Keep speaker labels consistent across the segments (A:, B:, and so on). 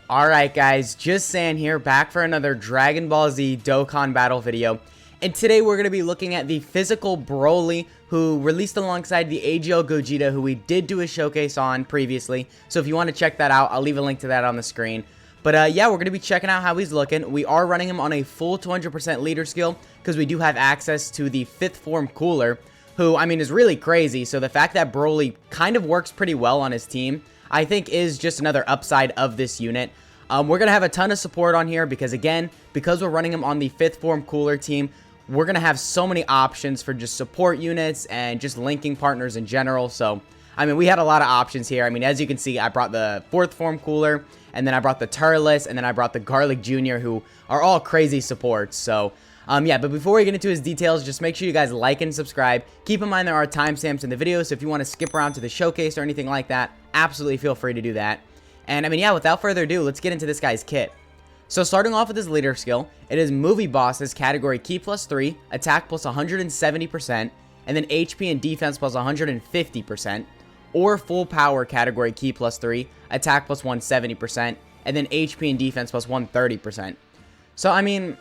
A: Alright guys, just San here, back for another Dragon Ball Z Dokkan battle video. And today we're going to be looking at the physical Broly, who released alongside the AGL Gogeta, who we did do a showcase on previously. So if you want to check that out, I'll leave a link to that on the screen. But yeah, we're going to be checking out how he's looking. We are running him on a full 200% leader skill, because we do have access to the 5th form cooler, who, I mean, is really crazy. So the fact that Broly kind of works pretty well on his team, I think is just another upside of this unit. We're going to have a ton of support on here because, again, because we're running him on the 5th form cooler team, we're going to have so many options for just support units and just linking partners in general. So, I mean, we had a lot of options here. I mean, as you can see, I brought the 4th form cooler, and then I brought the Turles, and then I brought the Garlic Jr., who are all crazy supports. So, yeah, but before we get into his details, just make sure you guys like and subscribe. Keep in mind there are timestamps in the video, so if you want to skip around to the showcase or anything like that, absolutely feel free to do that. And I mean, yeah, without further ado, let's get into this guy's kit. So starting off with his leader skill, it is Movie Bosses category Ki +3, attack plus 170%, and then HP and defense plus 150%, or full power category Ki +3, attack plus 170%, and then HP and defense plus 130%. So I mean,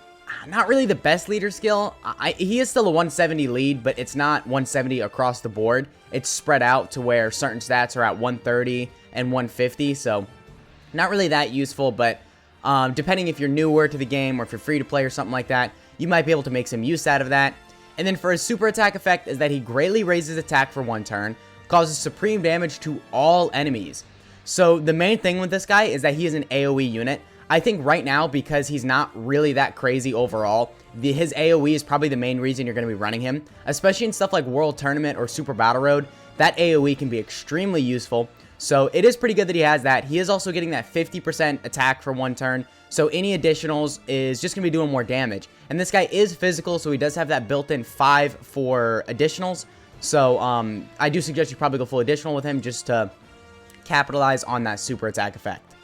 A: not really the best leader skill. He is still a 170 lead, but it's not 170 across the board. It's spread out to where certain stats are at 130 and 150, so not really that useful, but depending if you're newer to the game or if you're free to play or something like that, you might be able to make some use out of that. And then for his super attack effect is that he greatly raises attack for 1 turn, causes supreme damage to all enemies. So the main thing with this guy is that he is an AoE unit. I think right now, because he's not really that crazy overall, his AoE is probably the main reason you're going to be running him, especially in stuff like World Tournament or Super Battle Road. That AoE can be extremely useful. So it is pretty good that he has that. He is also getting that 50% attack for 1 turn. So any additionals is just going to be doing more damage. And this guy is physical, so he does have that built-in 5 for additionals. So I do suggest you probably go full additional with him just to capitalize on that super attack effect.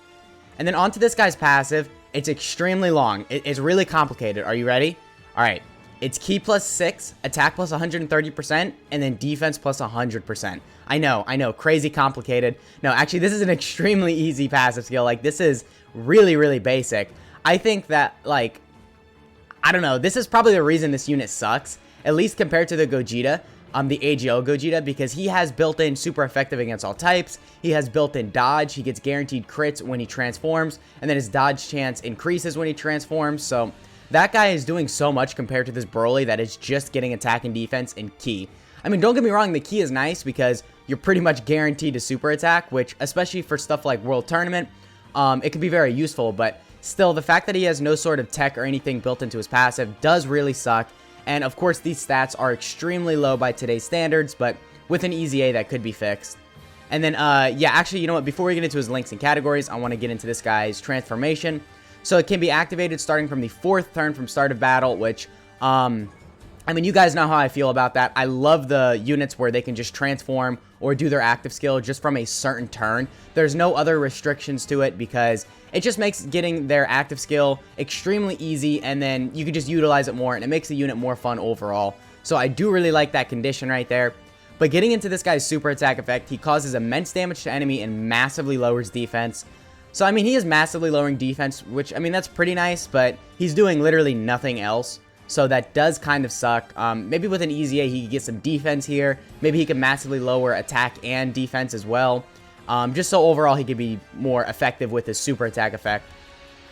A: And then onto this guy's passive. It's extremely long. It's really complicated. Are you ready? All right. It's Ki +6, attack plus 130%, and then defense plus 100%. I know, crazy complicated. No, actually, this is an extremely easy passive skill. Like, this is really, really basic. I think that, like, I don't know, this is probably the reason this unit sucks, at least compared to the Gogeta, the AGL Gogeta, because he has built-in super effective against all types. He has built-in dodge. He gets guaranteed crits when he transforms, and then his dodge chance increases when he transforms, so that guy is doing so much compared to this Broly that is just getting attack and defense and Ki. I mean, don't get me wrong, the Ki is nice because you're pretty much guaranteed to super attack, which, especially for stuff like World Tournament, it can be very useful, but still, the fact that he has no sort of tech or anything built into his passive does really suck, and of course, these stats are extremely low by today's standards, but with an easy A, that could be fixed. And then, yeah, actually, you know what, before we get into his links and categories, I want to get into this guy's transformation. So it can be activated starting from the 4th turn from start of battle, which, I mean, you guys know how I feel about that. I love the units where they can just transform or do their active skill just from a certain turn. There's no other restrictions to it because it just makes getting their active skill extremely easy, and then you can just utilize it more, and it makes the unit more fun overall. So I do really like that condition right there. But getting into this guy's super attack effect, he causes immense damage to enemy and massively lowers defense. So, I mean, he is massively lowering defense, which, I mean, that's pretty nice, but he's doing literally nothing else. So that does kind of suck. Maybe with an easy A, he could get some defense here. Maybe he could massively lower attack and defense as well. Just so overall he could be more effective with his super attack effect.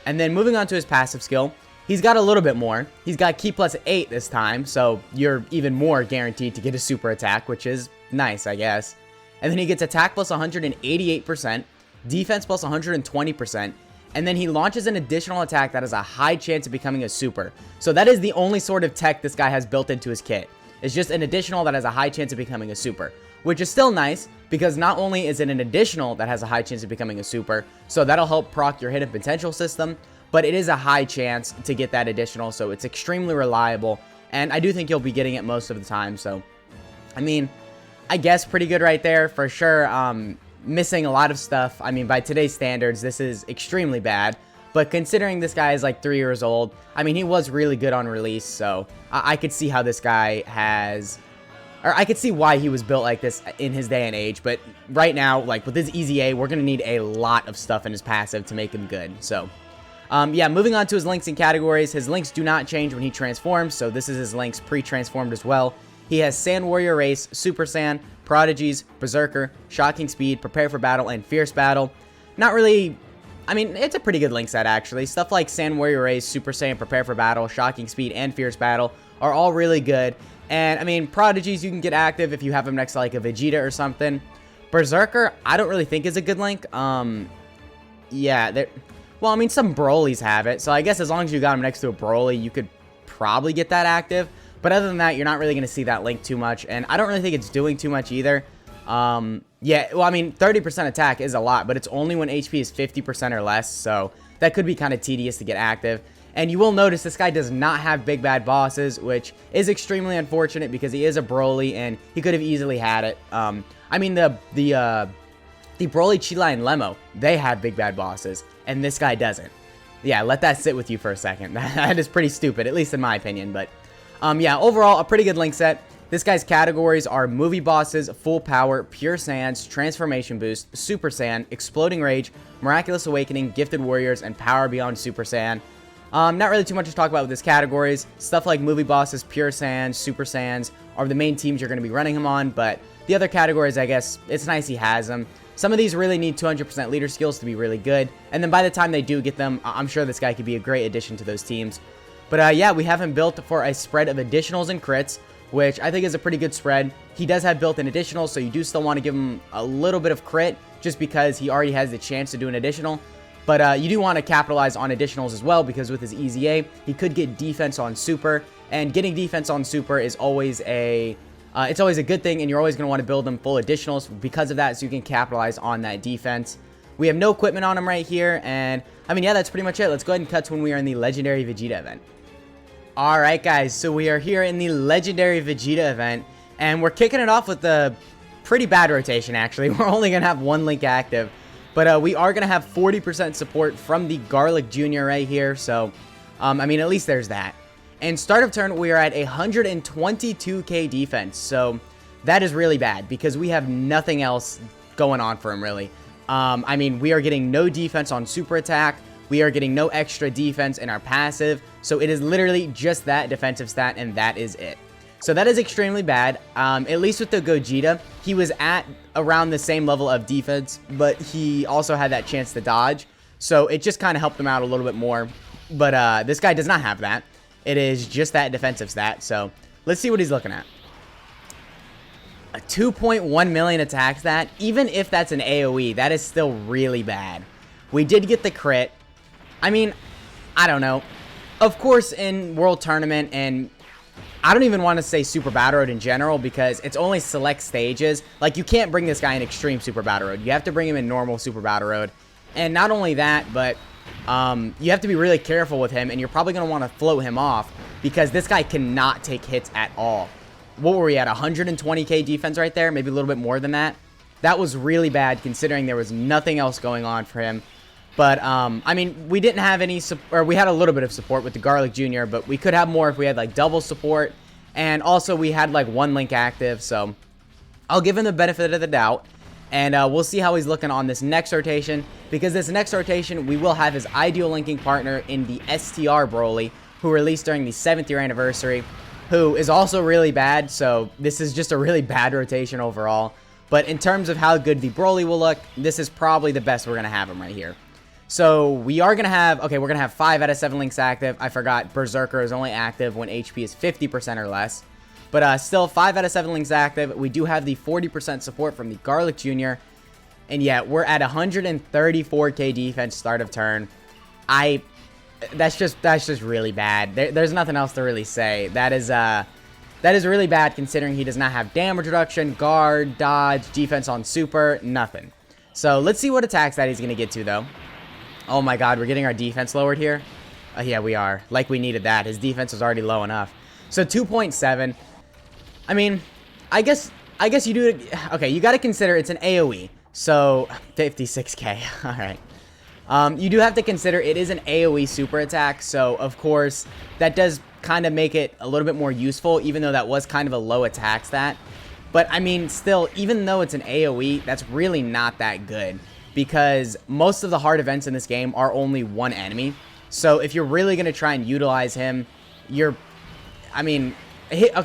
A: And then moving on to his passive skill, he's got a little bit more. He's got Ki +8 this time, so you're even more guaranteed to get a super attack, which is nice, I guess. And then he gets attack plus 188%. Defense plus 120%, and then he launches an additional attack that has a high chance of becoming a super. So that is the only sort of tech this guy has built into his kit. It's just an additional that has a high chance of becoming a super, which is still nice because not only is it an additional that has a high chance of becoming a super, so that'll help proc your hidden potential system, but it is a high chance to get that additional, so it's extremely reliable, and I do think you'll be getting it most of the time. So, I mean, I guess pretty good right there for sure. Missing a lot of stuff. I mean, by today's standards, this is extremely bad. But considering this guy is like 3 years old, I mean, he was really good on release. So I could see how this guy has or I could see why he was built like this in his day and age, but right now, like with his easy A, we're going to need a lot of stuff in his passive to make him good. So, yeah, moving on to his links and categories. His links do not change when he transforms, so this is his links pre-transformed as well. He has Sand Warrior Race, Super Saiyan, Prodigies, Berserker, Shocking Speed, Prepare for Battle, and Fierce Battle. Not really, I mean, it's a pretty good link set actually. Stuff like Sand Warrior Race, Super Saiyan, Prepare for Battle, Shocking Speed, and Fierce Battle are all really good. And, I mean, Prodigies you can get active if you have him next to, like, a Vegeta or something. Berserker, I don't really think is a good link. Yeah, well, I mean, some Broly's have it. So, I guess as long as you got him next to a Broly, you could probably get that active. But other than that, you're not really going to see that link too much. And I don't really think it's doing too much either. Yeah, well, I mean, 30% attack is a lot. But it's only when HP is 50% or less. So, that could be kind of tedious to get active. And you will notice this guy does not have big bad bosses, which is extremely unfortunate because he is a Broly and he could have easily had it. I mean, the Broly, Chila, and Lemo, they have big bad bosses, and this guy doesn't. Yeah, let that sit with you for a second. That is pretty stupid, at least in my opinion. But yeah, overall, a pretty good link set. This guy's categories are Movie Bosses, Full Power, Pure Saiyans, Transformation Boost, Super Saiyan, Exploding Rage, Miraculous Awakening, Gifted Warriors, and Power Beyond Super Saiyan. Not really too much to talk about with his categories. Stuff like Movie Bosses, Pure Saiyans, Super Saiyans are the main teams you're going to be running him on, but the other categories, I guess, it's nice he has them. Some of these really need 200% leader skills to be really good, and then by the time they do get them, I'm sure this guy could be a great addition to those teams. But yeah, we have him built for a spread of additionals and crits, which I think is a pretty good spread. He does have built-in additionals, so you do still want to give him a little bit of crit, just because he already has the chance to do an additional. But you do want to capitalize on additionals as well, because with his easy A, he could get defense on super, and getting defense on super is always it's always a good thing, and you're always going to want to build them full additionals because of that, so you can capitalize on that defense. We have no equipment on him right here, and I mean, yeah, that's pretty much it. Let's go ahead and cut to when we are in the Legendary Vegeta event. Alright guys, so we are here in the Legendary Vegeta event, and we're kicking it off with a pretty bad rotation actually. We're only going to have one link active. But we are going to have 40% support from the Garlic Jr. right here. So, I mean, at least there's that. And start of turn, we are at 122k defense. So, that is really bad because we have nothing else going on for him, really. I mean, we are getting no defense on super attack. We are getting no extra defense in our passive. So, it is literally just that defensive stat, and that is it. So that is extremely bad. At least with the Gogeta, he was at around the same level of defense, but he also had that chance to dodge. So it just kind of helped him out a little bit more. But this guy does not have that. It is just that defensive stat. So let's see what he's looking at. A 2.1 million attack stat. Even if that's an AoE, that is still really bad. We did get the crit. I mean, I don't know. Of course, in World Tournament and I don't even want to say Super Battle Road in general because it's only select stages. Like, you can't bring this guy in Extreme Super Battle Road. You have to bring him in normal Super Battle Road. And not only that, but you have to be really careful with him, and you're probably going to want to float him off because this guy cannot take hits at all. What were we at? 120k defense right there? Maybe a little bit more than that. That was really bad considering there was nothing else going on for him. But, I mean, we didn't have any, or we had a little bit of support with the Garlic Jr., but we could have more if we had, like, double support. And also, we had, like, one link active, so I'll give him the benefit of the doubt. And we'll see how he's looking on this next rotation, because this next rotation, we will have his ideal linking partner in the STR Broly, who released during the 7th year anniversary, who is also really bad, so this is just a really bad rotation overall. But in terms of how good the Broly will look, this is probably the best we're going to have him right here. So we are going to have, okay, we're going to have 5 out of 7 links active. I forgot Berserker is only active when HP is 50% or less. But still, 5 out of 7 links active. We do have the 40% support from the Garlic Jr. And yet, we're at 134k defense start of turn. That's just really bad. There's nothing else to really say. That is really bad considering he does not have damage reduction, guard, dodge, defense on super, nothing. So let's see what attacks that he's going to get to, though. Oh my god, we're getting our defense lowered here? Yeah, we are. Like we needed that. His defense was already low enough. So 2.7. I mean, I guess you do it. Okay, you got to consider it's an AoE. So 56k. All right. You do have to consider it is an AoE super attack. So of course that does kind of make it a little bit more useful, even though that was kind of a low attack stat. But I mean, still, even though it's an AoE, that's really not that good, because most of the hard events in this game are only one enemy. So if you're really going to try and utilize him, okay,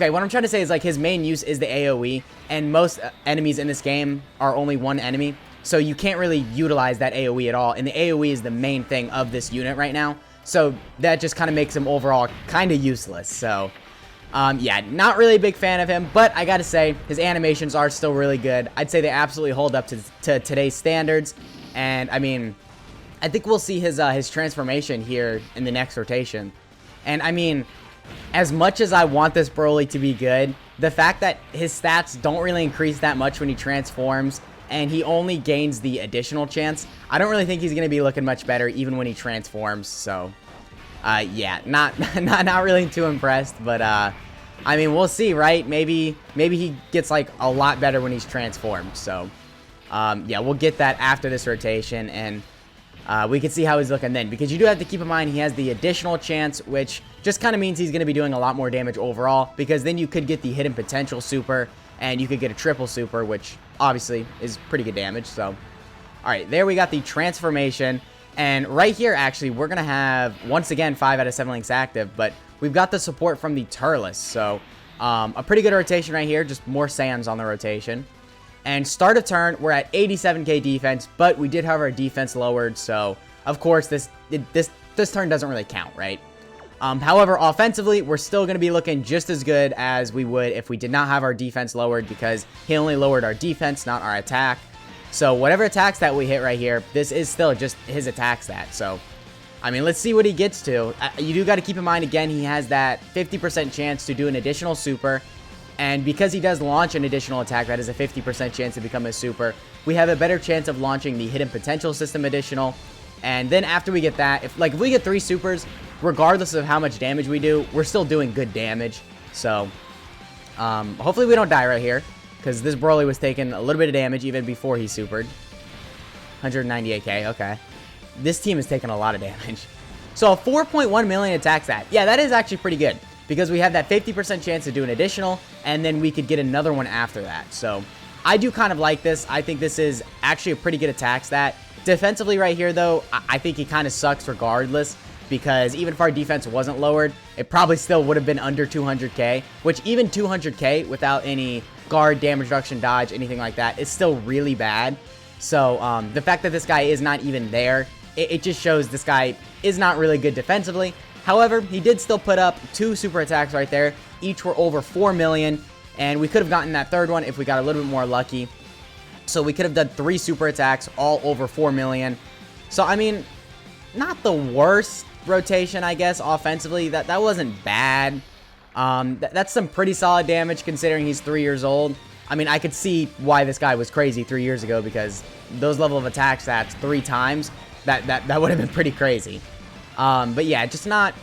A: what I'm trying to say is, like, his main use is the AoE, and most enemies in this game are only one enemy. So you can't really utilize that AoE at all, and the AoE is the main thing of this unit right now. So that just kind of makes him overall kind of useless. So, yeah, not really a big fan of him, but I gotta say, his animations are still really good. I'd say they absolutely hold up to today's standards, and I mean, I think we'll see his transformation here in the next rotation. And I mean, as much as I want this Broly to be good, the fact that his stats don't really increase that much when he transforms, and he only gains the additional chance, I don't really think he's going to be looking much better even when he transforms. So, yeah, not really too impressed, but I mean, we'll see, right? Maybe he gets, like, a lot better when he's transformed. So, yeah, we'll get that after this rotation, and we can see how he's looking then, because you do have to keep in mind he has the additional chance, which just kind of means he's going to be doing a lot more damage overall, because then you could get the hidden potential super, and you could get a triple super, which obviously is pretty good damage. So, all right, there we got the transformation, and right here, actually, we're going to have, once again, 5 out of 7 links active, but we've got the support from the Turles, so a pretty good rotation right here, just more Saiyans on the rotation. And start of turn, we're at 87k defense, but we did have our defense lowered, so of course this turn doesn't really count, right? However, offensively, we're still going to be looking just as good as we would if we did not have our defense lowered, because he only lowered our defense, not our attack. So whatever attack stat we hit right here, this is still just his attack stat. So, I mean, let's see what he gets to. You do got to keep in mind, again, he has that 50% chance to do an additional super. And because he does launch an additional attack, that is a 50% chance to become a super, we have a better chance of launching the hidden potential system additional. And then after we get that, if we get 3 supers, regardless of how much damage we do, we're still doing good damage. So, hopefully we don't die right here, because this Broly was taking a little bit of damage even before he supered. 198k, okay. This team is taking a lot of damage. So a 4.1 million attack stat. Yeah, that is actually pretty good, because we have that 50% chance to do an additional, and then we could get another one after that. So I do kind of like this. I think this is actually a pretty good attack stat. Defensively right here, though, I think he kind of sucks regardless, because even if our defense wasn't lowered, it probably still would have been under 200k, which even 200k without any guard, damage reduction, dodge, anything like that is still really bad. So the fact that this guy is not even there, it just shows this guy is not really good defensively. However, he did still put up 2 super attacks right there. Each were over 4 million, and we could have gotten that third one if we got a little bit more lucky. So we could have done 3 super attacks, all over 4 million. So, I mean, not the worst rotation, I guess, offensively. That wasn't bad. That's some pretty solid damage considering he's 3 years old. I mean, I could see why this guy was crazy 3 years ago, because those level of attack stats 3 times, that would have been pretty crazy. But yeah, just not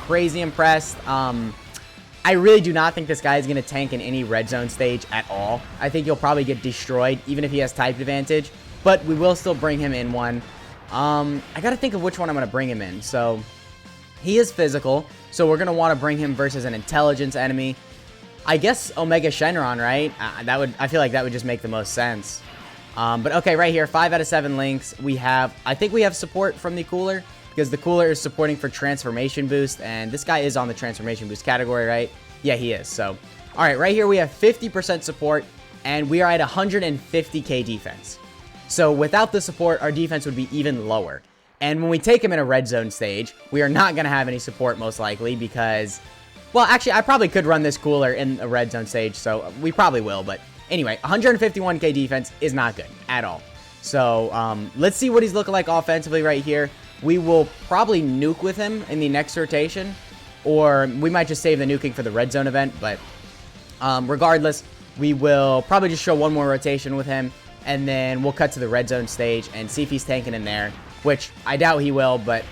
A: crazy impressed. I really do not think this guy is going to tank in any red zone stage at all. I think he'll probably get destroyed, even if he has type advantage. But we will still bring him in one. I got to think of which one I'm going to bring him in. So, he is physical. So, we're going to want to bring him versus an intelligence enemy. I guess Omega Shenron, right? I feel like that would just make the most sense. But okay, right here, 5 out of 7 links. I think we have support from the cooler, because the cooler is supporting for transformation boost, and this guy is on the transformation boost category, right? Yeah, he is. So, all right, right here we have 50% support, and we are at 150k defense. So without the support, our defense would be even lower. And when we take him in a red zone stage, we are not going to have any support most likely, because, well, actually, I probably could run this cooler in a red zone stage, so we probably will. But anyway, 151k defense is not good at all. So let's see what he's looking like offensively right here. We will probably nuke with him in the next rotation, or we might just save the nuking for the red zone event, but regardless, we will probably just show one more rotation with him, and then we'll cut to the red zone stage and see if he's tanking in there, which I doubt he will, but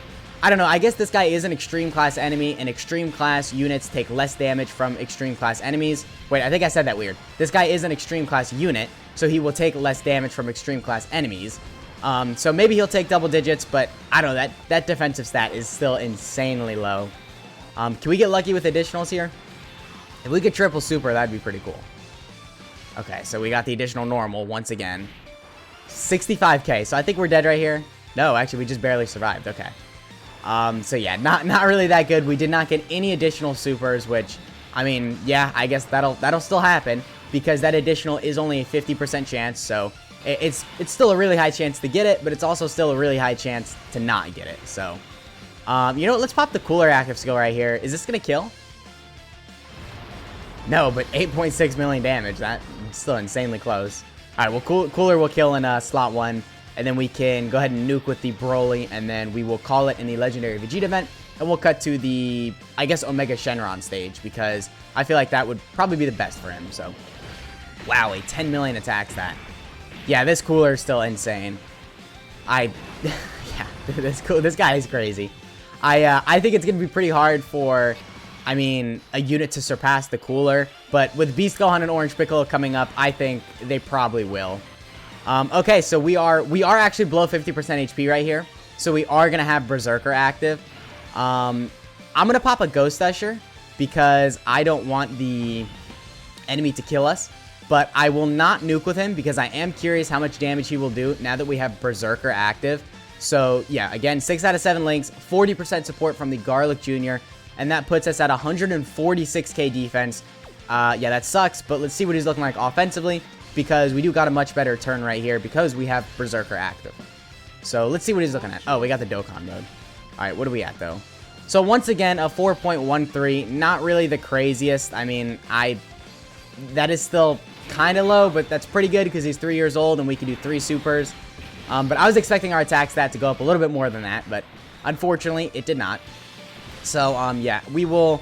A: I don't know. I guess this guy is an extreme class enemy, and extreme class units take less damage from extreme class enemies. Wait, I think I said that weird. This guy is an extreme class unit, so he will take less damage from extreme class enemies. So maybe he'll take double digits, but I don't know. That defensive stat is still insanely low. Can we get lucky with additionals here? If we get triple super, that'd be pretty cool. Okay, so we got the additional normal once again. 65k, so I think we're dead right here. No, actually, we just barely survived. Okay. So yeah, not really that good. We did not get any additional supers, which, I mean, yeah, I guess that'll still happen because that additional is only a 50% chance. So it's still a really high chance to get it, but it's also still a really high chance to not get it. So, you know what? Let's pop the cooler active skill right here. Is this gonna kill? No, but 8.6 million damage. That's still insanely close. All right, well, cooler will kill in slot 1. And then we can go ahead and nuke with the Broly, and then we will call it in the Legendary Vegeta event. And we'll cut to the, I guess, Omega Shenron stage, because I feel like that would probably be the best for him. So, wow, a 10 million attacks that. Yeah, this cooler is still insane. Yeah, this guy is crazy. I think it's going to be pretty hard for, I mean, a unit to surpass the cooler. But with Beast Gohan and Orange Piccolo coming up, I think they probably will. Okay, so we are actually below 50% HP right here. So we are going to have Berserker active. I'm going to pop a Ghost Usher because I don't want the enemy to kill us. But I will not nuke with him because I am curious how much damage he will do now that we have Berserker active. So, yeah, again, 6 out of 7 links, 40% support from the Garlic Jr., and that puts us at 146k defense. Yeah, that sucks, but let's see what he's looking like offensively, because we do got a much better turn right here because we have Berserker active. So let's see what he's looking at. Oh, we got the Dokkan mode. All right, what are we at, though? So once again, a 4.13. Not really the craziest. I mean, that is still kind of low, but that's pretty good because he's 3 years old and we can do 3 supers. But I was expecting our attack stat to go up a little bit more than that, but unfortunately, it did not. So, yeah, we will...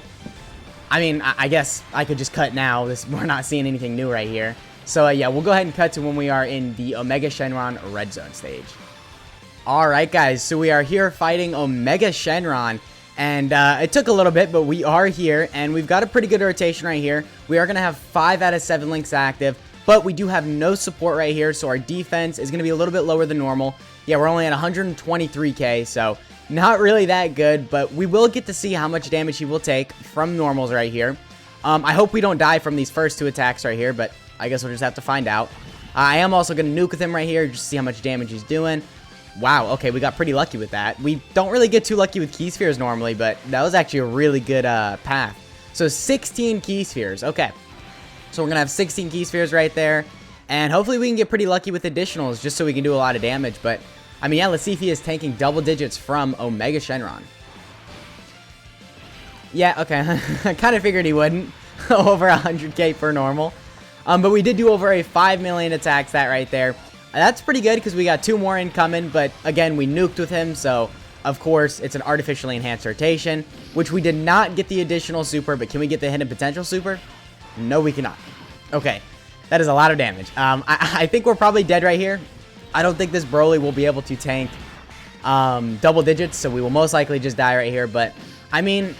A: I mean, I guess I could just cut now. We're not seeing anything new right here. So, yeah, we'll go ahead and cut to when we are in the Omega Shenron Red Zone stage. Alright, guys, so we are here fighting Omega Shenron. And it took a little bit, but we are here, and we've got a pretty good rotation right here. We are going to have 5 out of 7 links active, but we do have no support right here, so our defense is going to be a little bit lower than normal. Yeah, we're only at 123k, so not really that good, but we will get to see how much damage he will take from normals right here. I hope we don't die from these first 2 attacks right here, but I guess we'll just have to find out. I am also going to nuke with him right here, just to see how much damage he's doing. Wow, okay, we got pretty lucky with that. We don't really get too lucky with Key Spheres normally, but that was actually a really good path. So 16 Key Spheres, okay. So we're going to have 16 Key Spheres right there, and hopefully we can get pretty lucky with additionals just so we can do a lot of damage. But, I mean, yeah, let's see if he is tanking double digits from Omega Shenron. Yeah, okay, I kind of figured he wouldn't. Over 100k per normal. But we did do over a 5 million attack stat right there. That's pretty good because we got 2 more incoming, but again, we nuked with him, so of course it's an artificially enhanced rotation, which we did not get the additional super, but can we get the hidden potential super? No, we cannot. Okay, that is a lot of damage. I think we're probably dead right here. I don't think this Broly will be able to tank double digits, so we will most likely just die right here, but I mean...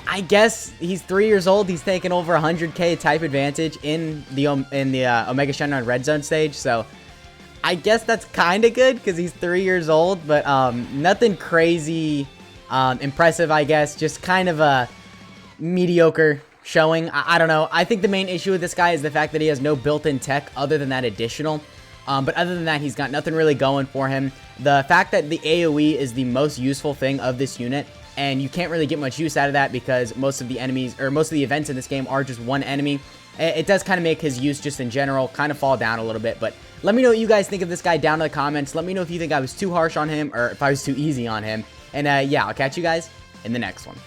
A: I guess he's 3 years old. He's taking over 100k type advantage in the Omega Shenron Red Zone stage. So I guess that's kind of good because he's 3 years old. But nothing crazy impressive, I guess. Just kind of a mediocre showing. I don't know. I think the main issue with this guy is the fact that he has no built-in tech other than that additional. But other than that, he's got nothing really going for him. The fact that the AoE is the most useful thing of this unit, and you can't really get much use out of that because most of the enemies, or most of the events in this game are just one enemy. It does kind of make his use just in general kind of fall down a little bit. But let me know what you guys think of this guy down in the comments. Let me know if you think I was too harsh on him or if I was too easy on him. And yeah, I'll catch you guys in the next one.